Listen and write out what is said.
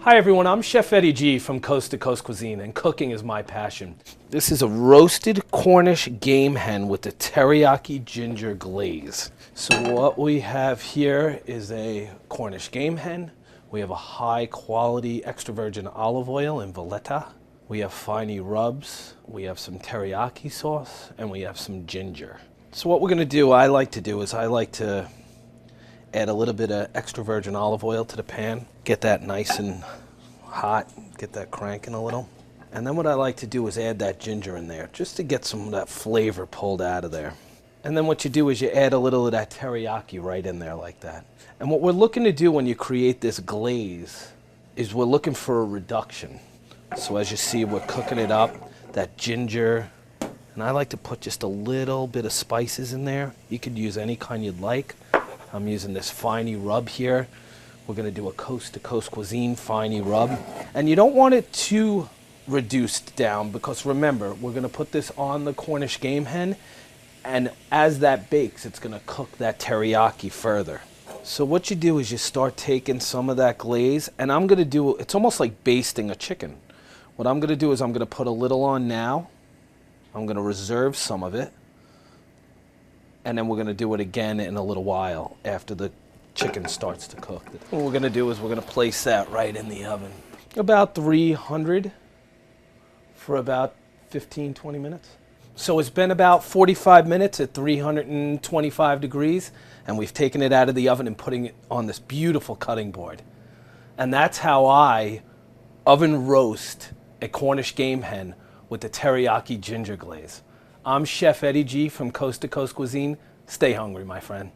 Hi everyone, I'm Chef Eddie G from Coast to Coast Cuisine, and cooking is my passion. This is a roasted Cornish game hen with the teriyaki ginger glaze. So what we have here is a Cornish game hen. We have a high quality extra virgin olive oil in Valletta. We have finey rubs, we have some teriyaki sauce, and we have some ginger. So what we're gonna do, I like to add a little bit of extra virgin olive oil to the pan, get that nice and hot, get that cranking a little. And then what I like to do is add that ginger in there, just to get some of that flavor pulled out of there. And then what you do is you add a little of that teriyaki right in there like that. And what we're looking to do when you create this glaze is we're looking for a reduction. So as you see, we're cooking it up, that ginger, and I like to put just a little bit of spices in there. You could use any kind you'd like. I'm using this finey rub here. We're gonna do a Coast to Coast Cuisine finey rub. And you don't want it too reduced down, because remember, we're gonna put this on the Cornish game hen, and as that bakes, it's gonna cook that teriyaki further. So what you do is you start taking some of that glaze, and I'm gonna do, it's almost like basting a chicken. What I'm gonna do is I'm gonna put a little on now. I'm gonna reserve some of it, and then we're gonna do it again in a little while after the chicken starts to cook. What we're gonna do is we're gonna place that right in the oven. About 300 for about 15, 20 minutes. So it's been about 45 minutes at 325 degrees, and we've taken it out of the oven and putting it on this beautiful cutting board. And that's how I oven roast a Cornish game hen with the teriyaki ginger glaze. I'm Chef Eddie G from Coast to Coast Cuisine. Stay hungry, my friend.